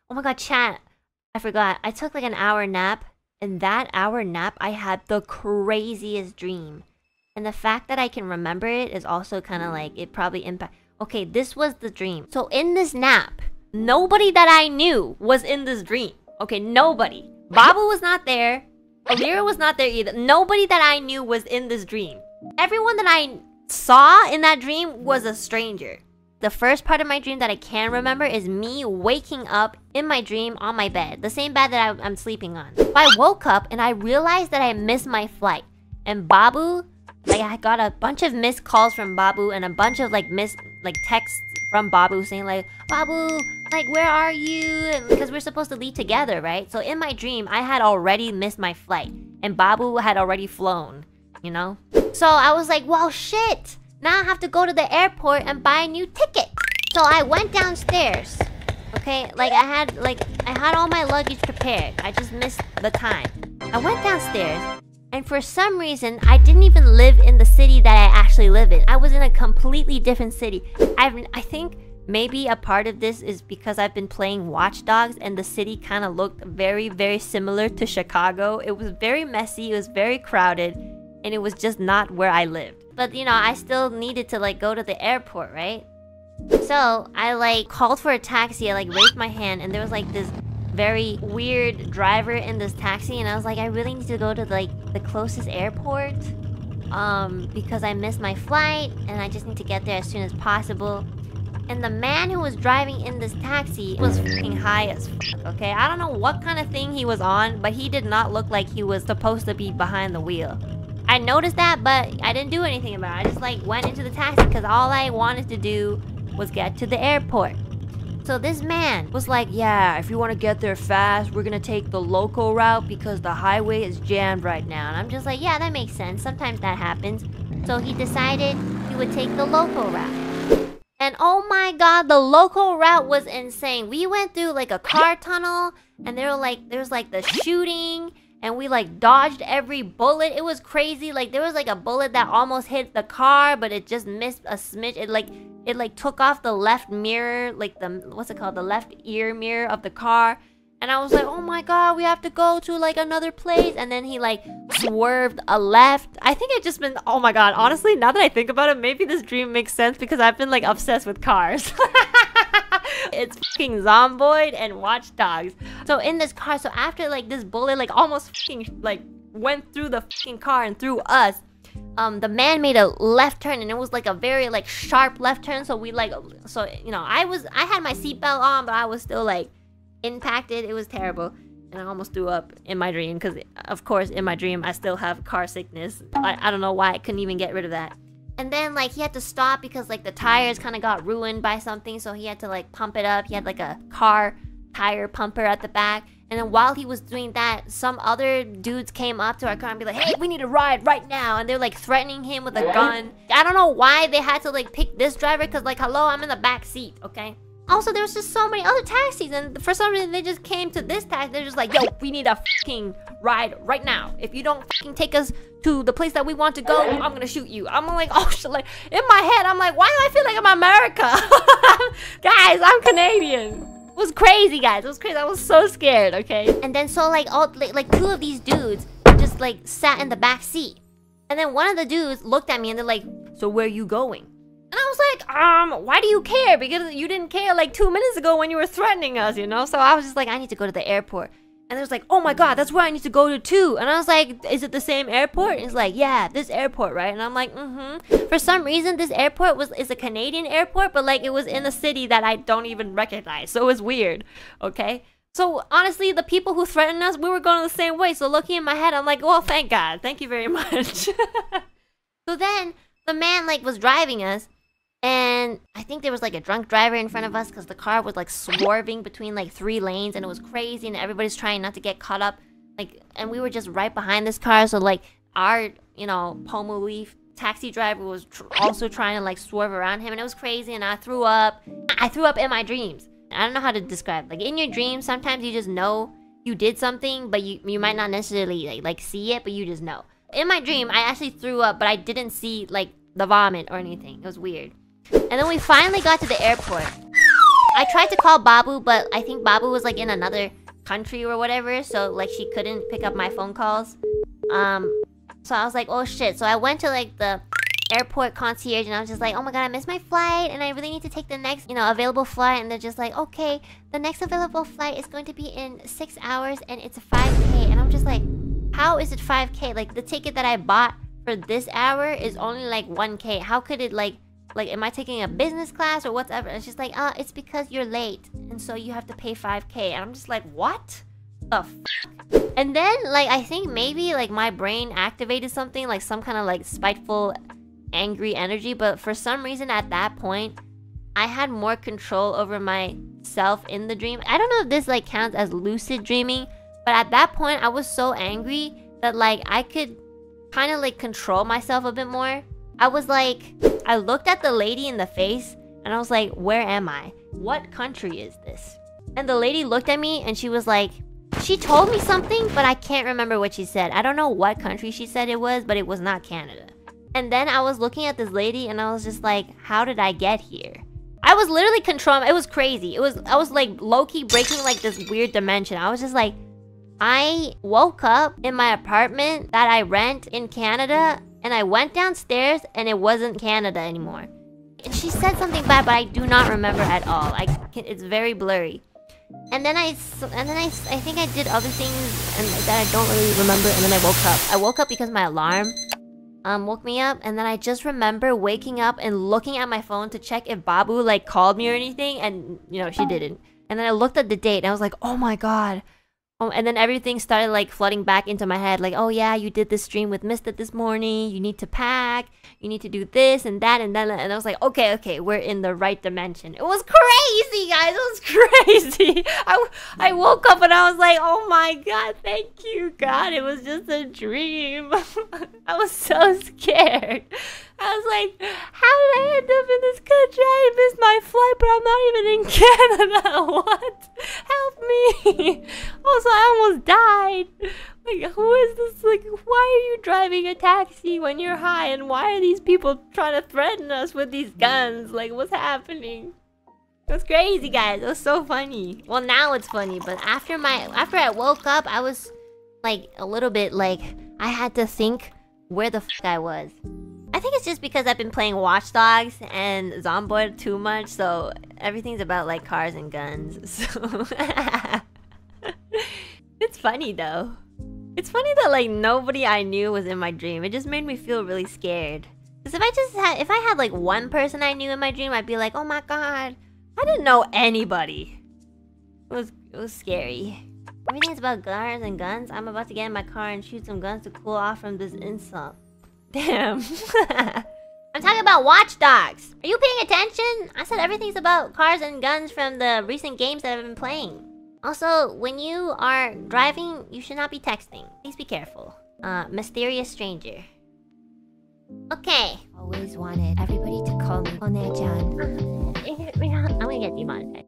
Oh my god, chat. I forgot. I took like an hour nap. And that hour nap, I had the craziest dream. And the fact that I can remember it is also kind of like, it probably impact. Okay, this was the dream. So in this nap, nobody that I knew was in this dream. Okay, nobody. Babu was not there. Alira was not there either. Nobody that I knew was in this dream. Everyone that I saw in that dream was a stranger. The first part of my dream that I can remember is me waking up in my dream on my bed. The same bed that I'm sleeping on. I woke up and I realized that I missed my flight. And Babu, like I got a bunch of missed calls from Babu and a bunch of like texts from Babu saying like, Babu, like where are you? And because we're supposed to leave together, right? So in my dream, I had already missed my flight. And Babu had already flown, you know? So I was like, well, shit. Now I have to go to the airport and buy a new ticket. So I went downstairs. Okay, like I had all my luggage prepared. I just missed the time. I went downstairs, and for some reason, I didn't even live in the city that I actually live in. I was in a completely different city. I think maybe a part of this is because I've been playing Watch Dogs, and the city kind of looked very, very similar to Chicago. It was very messy, it was very crowded, and it was just not where I lived. But you know, I still needed to like go to the airport, right? So I like called for a taxi. I like raised my hand, and there was like this very weird driver in this taxi, and I was like, I really need to go to like the closest airport because I missed my flight and I just need to get there as soon as possible. And the man who was driving in this taxi was fucking high as fuck, okay? I don't know what kind of thing he was on, but he did not look like he was supposed to be behind the wheel. I noticed that, but I didn't do anything about it. I just like went into the taxi because all I wanted to do was get to the airport. So this man was like, yeah, if you want to get there fast, we're gonna take the local route because the highway is jammed right now. And I'm just like, yeah, that makes sense. Sometimes that happens. So he decided he would take the local route. And oh my god, the local route was insane. We went through like a car tunnel, and there was like the shooting. And we like dodged every bullet. It was crazy. Like there was like a bullet that almost hit the car, but it just missed a smidge. It like took off the left mirror, like the what's it called, the left ear mirror of the car. And I was like, oh my god, we have to go to like another place. And then he like swerved a left. I think it just been, oh my god, honestly, now that I think about it, maybe this dream makes sense because I've been like obsessed with cars. It's fucking Zomboid and Watch Dogs. So in this car, so after like this bullet like almost fucking like went through the fucking car and through us, the man made a left turn, and it was like a very like sharp left turn. So we like, so you know, I had my seatbelt on, but I was still like impacted. It was terrible, and I almost threw up in my dream because of course in my dream I still have car sickness. I don't know why I couldn't even get rid of that. And then like he had to stop because like the tires kind of got ruined by something, so he had to like pump it up. He had like a car tire pumper at the back. And then while he was doing that, some other dudes came up to our car and be like, hey, we need a ride right now. And they're like threatening him with a gun. I don't know why they had to like pick this driver because like, hello, I'm in the back seat, okay? Also, there was just so many other taxis, and for some reason they just came to this taxi. They're just like, yo, we need a fucking ride right now. If you don't fucking take us to the place that we want to go, I'm gonna shoot you. I'm like, oh shit, like in my head, I'm like, why do I feel like I'm America? Guys, I'm Canadian. It was crazy, guys. It was crazy. I was so scared, okay? And then so like all like two of these dudes just like sat in the back seat. And then one of the dudes looked at me and they're like, so where are you going? And I was like, why do you care? Because you didn't care like 2 minutes ago when you were threatening us, you know? So I was just like, I need to go to the airport. And they was like, oh my god, that's where I need to go to too. And I was like, is it the same airport? And it's like, yeah, this airport, right? And I'm like, For some reason, this airport is a Canadian airport, but like it was in a city that I don't even recognize. So it was weird, okay? So honestly, the people who threatened us, we were going the same way. So looking in my head, I'm like, well, thank God. Thank you very much. So then the man like was driving us. And I think there was like a drunk driver in front of us because the car was like swerving between like 3 lanes, and it was crazy, and everybody's trying not to get caught up. Like, and we were just right behind this car, so like our, you know, Pomo Leaf taxi driver was also trying to like swerve around him, and it was crazy, and I threw up. I threw up in my dreams. I don't know how to describe. Like in your dreams, sometimes you just know you did something, but you might not necessarily like see it, but you just know. In my dream, I actually threw up, but I didn't see like the vomit or anything. It was weird. And then we finally got to the airport. I tried to call Babu, but I think Babu was like in another country or whatever, so like she couldn't pick up my phone calls. So I was like, oh shit. So I went to like the airport concierge and I was just like, oh my god, I missed my flight and I really need to take the next, available flight. And they're just like, okay, the next available flight is going to be in 6 hours and it's 5K. And I'm just like, how is it 5K? Like the ticket that I bought for this hour is only like 1K. How could it like am I taking a business class or whatever? And it's just like, it's because you're late and so you have to pay 5K. And I'm just like, what the f? And then like I think maybe like my brain activated something, like some kind of like spiteful angry energy, but for some reason at that point I had more control over myself in the dream. I don't know if this like counts as lucid dreaming, but at that point I was so angry that like I could kind of like control myself a bit more. I was like, I looked at the lady in the face and I was like, where am I? What country is this? And the lady looked at me and she was like, she told me something, but I can't remember what she said. I don't know what country she said it was, but it was not Canada. And then I was looking at this lady and I was just like, how did I get here? I was literally controlling. It was crazy. I was like low-key breaking like this weird dimension. I was just like, I woke up in my apartment that I rent in Canada and I went downstairs and it wasn't Canada anymore. And she said something bad, but I do not remember at all. It's very blurry. And then I think I did other things and that I don't really remember. And then I woke up. I woke up because my alarm woke me up. And then I just remember waking up and looking at my phone to check if Babu like called me or anything. And she didn't. And then I looked at the date and I was like, oh my god. Oh, and then everything started like flooding back into my head. Like, oh yeah, you did this stream with Mista this morning. You need to pack. You need to do this and that and then. And I was like, okay, we're in the right dimension. It was crazy, guys. It was crazy. I woke up and I was like, oh my god, thank you, God. It was just a dream. I was so scared. I was like, how did I end up in this country? I missed my flight, but I'm not even in Canada. What? Help me. Also, I almost died. Like, who is this? Like, why are you driving a taxi when you're high? And why are these people trying to threaten us with these guns? Like, what's happening? It was crazy, guys. It was so funny. Well, now it's funny, but after I woke up, I was like a little bit like I had to think where the f I was. I think it's just because I've been playing Watch Dogs and Zomboid too much, so everything's about like cars and guns. So it's funny though. It's funny that like nobody I knew was in my dream. It just made me feel really scared. Because if I had like one person I knew in my dream, I'd be like, oh my god, I didn't know anybody. It was scary. Everything's about cars and guns. I'm about to get in my car and shoot some guns to cool off from this insult. Damn. I'm talking about Watch Dogs. Are you paying attention? I said everything's about cars and guns from the recent games that I've been playing. Also, when you are driving, you should not be texting. Please be careful. Mysterious stranger. Okay. Always wanted everybody to call me Onee-chan. I'm gonna get demonetized.